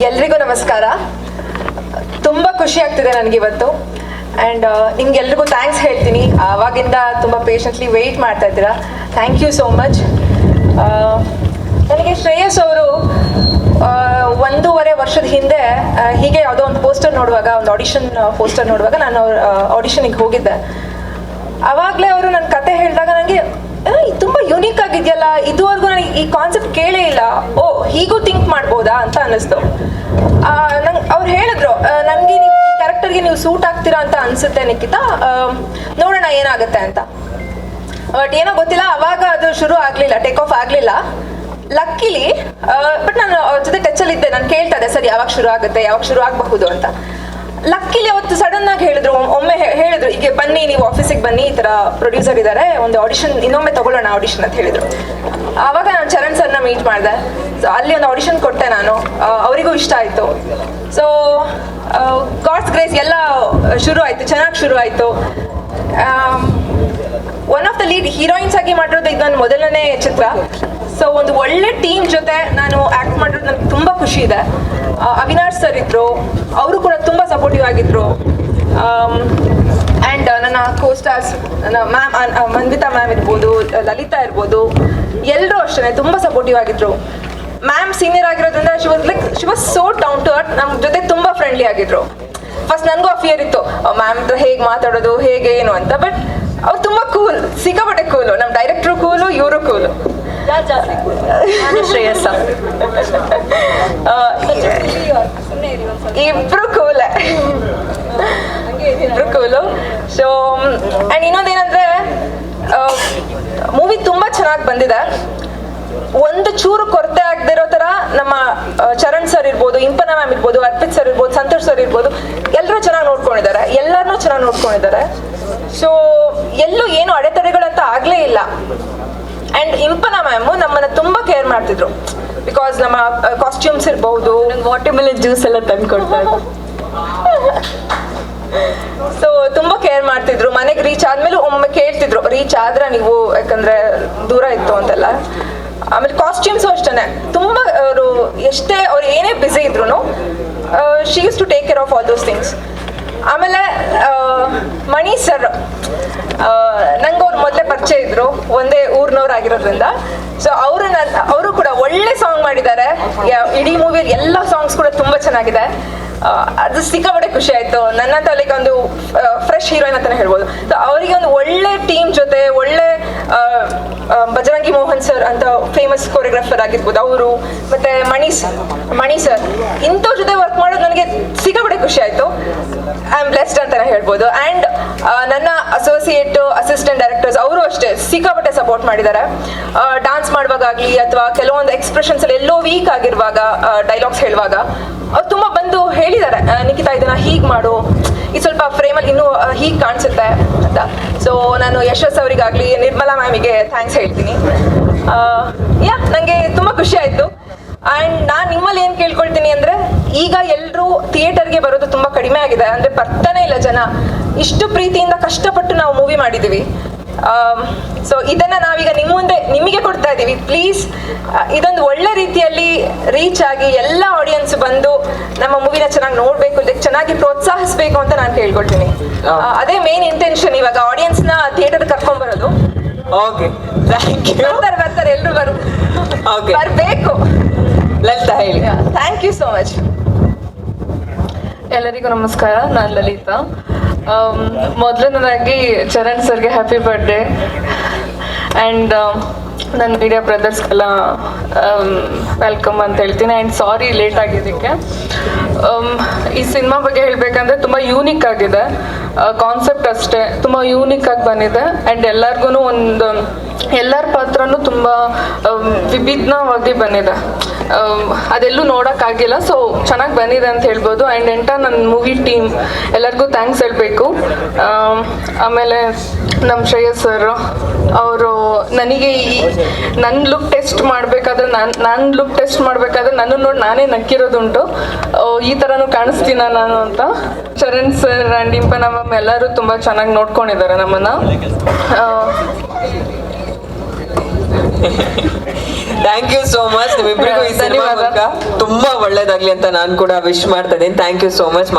ಎಲ್ರಿಗೂ ನಮಸ್ಕಾರ. ತುಂಬಾ ಖುಷಿ ಆಗ್ತಿದೆ ನನಗಿವತ್ತು ಆ್ಯಂಡ್ ನಿಮ್ಗೆಲ್ರಿಗೂ ಥ್ಯಾಂಕ್ಸ್ ಹೇಳ್ತೀನಿ. ಆವಾಗಿಂದ ತುಂಬ ಪೇಷಂಟ್ಲಿ ವೆಯ್ಟ್ ಮಾಡ್ತಾ ಇದ್ದೀರಾ. Thank you so much. ನನಗೆ ಶ್ರೇಯಸ್ ಅವರು 1.5 ವರ್ಷದ ಹಿಂದೆ ಹೀಗೆ ಯಾವುದೋ ಒಂದು ಪೋಸ್ಟರ್ ನೋಡುವಾಗ, ಒಂದು ಆಡಿಷನ್ ಪೋಸ್ಟರ್ ನೋಡುವಾಗ ನಾನು ಆಡಿಷನಿಗೆ ಹೋಗಿದ್ದೆ. ಆವಾಗಲೇ ಅವರು ನನ್ನ ಕತೆ ಹೇಳಿದಾಗ ನನಗೆ ತುಂಬ ಯುನೀಕ್ ಆಗಿದೆಯಲ್ಲ, ಇದುವರೆಗೂ ನನಗೆ ಈ ಕಾನ್ಸೆಪ್ಟ್ ಕೇಳೇ ಇಲ್ಲ, ಓ ಹೀಗೂ ಥಿಂಕ್ ಮಾಡ್ಬೋದಾ ಅಂತ ಅನ್ನಿಸ್ತು. ನಂಗೆ ಅವ್ರು ಹೇಳಿದ್ರು, ನನಗೆ ನೀವು ಈ ಕ್ಯಾರೆಕ್ಟರ್ಗೆ ನೀವು ಸೂಟ್ ಆಗ್ತೀರಾ ಅಂತ ಅನಿಸುತ್ತೆ ನಿಖಿತಾ, ನೋಡೋಣ ಏನಾಗುತ್ತೆ ಅಂತ. ಬಟ್ ಏನೋ ಗೊತ್ತಿಲ್ಲ, ಅವಾಗ ಅದು ಶುರು ಆಗಲಿಲ್ಲ, ಟೇಕ್ ಆಫ್ ಆಗಲಿಲ್ಲ. ಲಕ್ಕಿಲಿ ಬಟ್ ನಾನು ಅವ್ರ ಜೊತೆ ಟಚಲ್ಲಿದ್ದೆ. ನಾನು ಕೇಳ್ತಾ ಇದ್ದೆ, ಸರಿ ಯಾವಾಗ ಶುರು ಆಗುತ್ತೆ, ಯಾವಾಗ ಶುರು ಆಗಬಹುದು ಅಂತ. ಲಕ್ಕಿಲಿ ಅವತ್ತು ಸಡನ್ ಆಗಿ ಹೇಳಿದ್ರು, ಒಮ್ಮೆ ಹೇಳಿದ್ರು, ಈಗ ಬನ್ನಿ ನೀವು ಆಫೀಸಿಗೆ ಬನ್ನಿ, ಈ ಥರ ಪ್ರೊಡ್ಯೂಸರ್ ಇದ್ದಾರೆ, ಒಂದು ಆಡಿಷನ್ ಇನ್ನೊಮ್ಮೆ ತಗೊಳ್ಳೋಣ ಆಡಿಷನ್ ಅಂತ ಹೇಳಿದ್ರು. ಆವಾಗ ನಾನು ಚರಣ್ ಸರ್ನ ಮೀಟ್ ಮಾಡಿದೆ. ಸೊ ಅಲ್ಲಿ ಒಂದು ಆಡಿಷನ್ ಕೊಟ್ಟೆ ನಾನು, ಅವರಿಗೂ ಇಷ್ಟ ಆಯಿತು. ಸೊ ಗಾಡ್ಸ್ ಗ್ರೇಸ್ ಎಲ್ಲ ಶುರು ಆಯಿತು, ಚೆನ್ನಾಗಿ ಶುರು ಆಯಿತು. One of the lead heroines ಆಗಿ ಮಾಡಿರೋದು ಇದು ನನ್ನ ಮೊದಲನೇ ಚಿತ್ರ. ಸೊ ಒಂದು ಒಳ್ಳೆ ಟೀಮ್ ಜೊತೆ ನಾನು ಆ್ಯಕ್ಟ್ ಮಾಡಿರೋದು ನನಗೆ ತುಂಬ ಖುಷಿ ಇದೆ. ಅವಿನಾಶ್ ಸರ್ ಇದ್ದರು, ಅವರು ಕೂಡ ತುಂಬ ಸಪೋರ್ಟಿವ್ ಆಗಿದ್ದರು. ಆ್ಯಂಡ್ ನನ್ನ ಕೋಸ್ಟಾರ್ಸ್, ನನ್ನ ಮ್ಯಾಮ್ ಮಂದಿತಾ ಮ್ಯಾಮ್ ಇರ್ಬೋದು, ಲಲಿತಾ ಇರ್ಬೋದು, ಎಲ್ಲರೂ ಅಷ್ಟೇ ತುಂಬ ಸಪೋರ್ಟಿವ್ ಆಗಿದ್ದರು. ಮ್ಯಾಮ್ ಸೀನಿಯರ್ ಆಗಿರೋದ್ರಿಂದ she was so down to earth, ನಮ್ಮ ಜೊತೆ ತುಂಬ ಫ್ರೆಂಡ್ಲಿ ಆಗಿದ್ರು. ಫಸ್ಟ್ ನನಗೂ ಆ ಫಿಯರ್ ಇತ್ತು, ಮ್ಯಾಮ್ ಹತ್ರ ಹೇಗೆ ಮಾತಾಡೋದು, ಹೇಗೆ ಏನು ಅಂತ. ಬಟ್ ಅವ್ರು ತುಂಬ ಕೂಲ್, ಸಿಕ್ಕಾಪಟ್ಟೆ ಕೂಲು. ನಮ್ಮ ಡೈರೆಕ್ಟ್ರು ಕೂಲು, ಇವರು ಕೂಲು. ಶ್ರೇಯಸ್ ಇಬ್ರು ಕೂಲೆ, ಇಬ್ರು ಕೂಲು. ಸೊ ಆ್ಯಂಡ್ ಇನ್ನೊಂದೇನಂದ್ರೆ, ಮೂವಿ ತುಂಬ ಚೆನ್ನಾಗಿ ಬಂದಿದೆ. ಒಂದು ಚೂರು ಕೊರತೆ ಆಗದೆ ಇರೋ ಥರ ನಮ್ಮ ಚರಣ್ ಸರ್ ಇರ್ಬೋದು, ಇಂಪನ ಮ್ಯಾಮ್ ಇರ್ಬೋದು, ಅರ್ಪಿತ್ ಸರ್ ಇರ್ಬೋದು, ಸಂತೋಷ್ ಸರ್ ಇರ್ಬೋದು, ಎಲ್ಲರೂ ಚೆನ್ನಾಗಿ ನೋಡ್ಕೊಂಡಿದ್ದಾರೆ, ಎಲ್ಲರನ್ನೂ ಚೆನ್ನಾಗಿ ನೋಡ್ಕೊಂಡಿದ್ದಾರೆ. ಸೊ ಎಲ್ಲೂ ಏನು ಅಡೆತಡೆಗಳಂತ ಆಗಲೇ ಇಲ್ಲ. ಆ್ಯಂಡ್ ಇಂಪನ ಮ್ಯಾಮು ನಮ್ಮನ್ನು ತುಂಬ ಕೇರ್ ಮಾಡ್ತಿದ್ರು. ಬಿಕಾಸ್ ನಮ್ಮ ಕಾಸ್ಟ್ಯೂಮ್ಸ್ ಇರ್ಬೋದು, ವಾಟರ್ಮೆಲನ್ ಜ್ಯೂಸ್ ಎಲ್ಲ ತಂದು ಕೊಡ್ತಾ ಇದ್ರು. ಸೊ ತುಂಬ ಕೇರ್ ಮಾಡ್ತಿದ್ರು. ಮನೆಗೆ ರೀಚ್ ಆದ್ಮೇಲೆ ಒಮ್ಮೆ ಕೇಳ್ತಿದ್ರು, ರೀಚ್ ಆದ್ರೆ ನೀವು, ಯಾಕಂದ್ರೆ ದೂರ ಇತ್ತು ಅಂತೆಲ್ಲ. ಆಮೇಲೆ ಕಾಸ್ಟ್ಯೂಮ್ಸು ಅಷ್ಟೇ ತುಂಬ, ಅವರು ಎಷ್ಟೇ ಅವ್ರು ಏನೇ ಬ್ಯುಸಿ ಇದ್ರು, she used to take care of all those things. ಆಮೇಲೆ ಮಣಿ ಸರ್, ನಂಗೆ ಅವ್ರು ಮೊದಲೇ ಪರಿಚಯ ಇದ್ರು, ಒಂದೇ ಊರಿನವ್ರಾಗಿರೋದ್ರಿಂದ. ಸೊ ಅವರು ಕೂಡ ಒಳ್ಳೆ ಸಾಂಗ್ ಮಾಡಿದ್ದಾರೆ. ಇಡೀ ಮೂವಿಯಲ್ಲಿ ಎಲ್ಲ ಸಾಂಗ್ಸ್ ಕೂಡ ತುಂಬ ಚೆನ್ನಾಗಿದೆ. ಅದು ಸಿಕ್ಕಾಪಟ್ಟೆ ಖುಷಿ ಆಯಿತು. ನನ್ನ ತಲೆಗೆ ಒಂದು ಫ್ರೆಶ್ ಹೀರೋಯಿನ್ ಅಂತಲೇ ಹೇಳ್ಬೋದು. ಸೊ ಅವರಿಗೆ ಒಂದು ಒಳ್ಳೆ ಟೀಮ್ ಜೊತೆ, ಒಳ್ಳೆ ಬಜರಂಗಿ ಮೋಹನ್ ಸರ್ ಅಂತ ಫೇಮಸ್ ಕೊರಿಯೋಗ್ರಾಫರ್ ಆಗಿರ್ಬೋದು ಅವರು, ಮತ್ತು ಮಣಿ ಸರ್, ಇಂಥವ್ರ ಜೊತೆ ವರ್ಕ್ ಮಾಡೋದು ನನಗೆ ಸಿಕ್ಕಾಪಟ್ಟೆ ಖುಷಿ ಆಯಿತು. ಐ ಆಮ್ ಬ್ಲೆಸ್ಡ್ ಅಂತಲೇ ಹೇಳ್ಬೋದು. ಆ್ಯಂಡ್ ನನ್ನ ಅಸಿಸ್ಟೆಂಟ್ ಡೈರೆಕ್ಟರ್ಸ್ ಅವರು ಅಷ್ಟೇ ಸಿಕ್ಕಾಪಟ್ಟೆ ಸಪೋರ್ಟ್ ಮಾಡಿದ್ದಾರೆ. ಡಾನ್ಸ್ ಮಾಡುವಾಗಲಿ ಅಥವಾ ಕೆಲವೊಂದು ಎಕ್ಸ್ಪ್ರೆಷನ್ಸ್ ಅಲ್ಲಿ ಎಲ್ಲೋ ವೀಕ್ ಆಗಿರುವಾಗ, ಡೈಲಾಗ್ಸ್ ಹೇಳುವಾಗ ಅವ್ರು ತುಂಬ ಬಂದು ಹೇಳಿದ್ದಾರೆ, ನಿಖಿತಾ ಇದನ್ನ ಹೀಗೆ ಮಾಡು, ಇದು ಸ್ವಲ್ಪ ಫ್ರೇಮಲ್ಲಿ ಇನ್ನೂ ಹೀಗೆ ಕಾಣಿಸುತ್ತೆ ಅಂತ. ಸೊ ನಾನು ಯಶಸ್ ಅವರಿಗಾಗಲಿ, ನಿರ್ಮಲಾ ಮ್ಯಾಮಿಗೆ ಥ್ಯಾಂಕ್ಸ್ ಹೇಳ್ತೀನಿ. ನನಗೆ ತುಂಬ ಖುಷಿ ಆಯಿತು. ಆ್ಯಂಡ್ ನಾನು ನಿಮ್ಮಲ್ಲಿ ಏನು ಕೇಳ್ಕೊಳ್ತೀನಿ ಅಂದರೆ, ಈಗ ಎಲ್ಲರೂ ಥಿಯೇಟರ್ಗೆ ಬರೋದು ತುಂಬ ಕಡಿಮೆ ಆಗಿದೆ, ಅಂದರೆ ಬರ್ತಾನೆ ಇಲ್ಲ ಜನ. ಇಷ್ಟು ಪ್ರೀತಿಯಿಂದ ಕಷ್ಟಪಟ್ಟು ನಾವು ಮೂವಿ ಮಾಡಿದ್ದೀವಿ. ಸೊ ಇದನ್ನು ನಾವೀಗ ನಿಮ್ಮ ಮುಂದೆ ನಿಮಗೆ ಕೊಡ್ತಾ ಇದ್ದೀವಿ. ಪ್ಲೀಸ್ ಇದೊಂದು ಒಳ್ಳೆ ರೀತಿಯಲ್ಲಿ ರೀಚ್ ಆಗಿ ಎಲ್ಲ ಆಡಿಯನ್ಸ್ ಬಂದು ನಮ್ಮ ಮೂವಿನ ಚೆನ್ನಾಗಿ ನೋಡಬೇಕು, ಚೆನ್ನಾಗಿ ಪ್ರೋತ್ಸಾಹಿಸಬೇಕು ಅಂತ ನಾನು ಕೇಳ್ಕೊಳ್ತೀನಿ. ಅದೇ ಮೇನ್ ಇಂಟೆನ್ಷನ್ ಇವಾಗ, ಆಡಿಯನ್ಸ್ನ ಥಿಯೇಟರ್ ಕರ್ಕೊಂಡ್ಬರೋದು. Okay, thank you. ಬರ್ತಾರೆ ಎಲ್ಲರೂ ಬರಬೇಕು. ಲಲಿತಾ ಹೇಳಿ. Thank you so much. ಎಲ್ಲರಿಗೂ ನಮಸ್ಕಾರ, ನಾನು ಲಲಿತಾ. ಮೊದಲನೇದಾಗಿ ಚರಣ್ ಸರ್ಗೆ ಹ್ಯಾಪಿ ಬರ್ಡೇ. ಆ್ಯಂಡ್ ನನ್ನ ಮೀಡಿಯಾ ಬ್ರದರ್ಸ್ಗೆಲ್ಲ ವೆಲ್ಕಮ್ ಅಂತ ಹೇಳ್ತೀನಿ. ಆ್ಯಂಡ್ ಸಾರಿ ಲೇಟ್ ಆಗಿದ್ದಕ್ಕೆ. ಈ ಸಿನಿಮಾ ಬಗ್ಗೆ ಹೇಳಬೇಕಂದ್ರೆ ತುಂಬ ಯೂನಿಕ್ ಆಗಿದೆ. ಕಾನ್ಸೆಪ್ಟ್ ಅಷ್ಟೇ ತುಂಬ ಯೂನಿಕ್ ಆಗಿ ಬಂದಿದೆ. ಆ್ಯಂಡ್ ಎಲ್ಲರಿಗೂ ಎಲ್ಲರ ಪಾತ್ರನೂ ತುಂಬ ವಿಭಿನ್ನವಾಗಿ ಬಂದಿದೆ. ಅದೆಲ್ಲೂ ನೋಡೋಕ್ಕಾಗಿಲ್ಲ. ಸೊ ಚೆನ್ನಾಗಿ ಬಂದಿದೆ ಅಂತ ಹೇಳ್ಬೋದು. ಆ್ಯಂಡ್ ನನ್ನ ಮೂವಿ ಟೀಮ್ ಎಲ್ಲರಿಗೂ ಥ್ಯಾಂಕ್ಸ್ ಹೇಳಬೇಕು. ಆಮೇಲೆ ನಮ್ಮ ಶ್ರೇಯಸ್ ಸರ್ ಅವರು ನನಗೆ ನನ್ನ ಲುಕ್ ಟೆಸ್ಟ್ ಮಾಡಬೇಕಾದ್ರೆ, ನಾನು ಲುಕ್ ಟೆಸ್ಟ್ ಮಾಡಬೇಕಾದ್ರೆ ನನ್ನ ನೋಡಿ ನಾನೇ ನಕ್ಕಿರೋದುಂಟು, ಈ ಥರನೂ ಕಾಣಿಸ್ತೀನ ನಾನು ಅಂತ. Charan sir and Impana ma'am ಎಲ್ಲರೂ ತುಂಬ ಚೆನ್ನಾಗಿ ನೋಡ್ಕೊಂಡಿದ್ದಾರೆ ನಮ್ಮನ್ನು. ಥ್ಯಾಂಕ್ ಯು ಸೋ ಮಚ್ ನಿಮ್ಮಿಬ್ಬರಿಗೂ ಈ ಸಿನಿಮಾ ಧನ್ಯವಾದ. ಮೂಲಕ ತುಂಬಾ ಒಳ್ಳೇದಾಗ್ಲಿ ಅಂತ ನಾನು ಕೂಡ ವಿಶ್ ಮಾಡ್ತಾ ಇದ್ದೀನಿ. Thank you so much.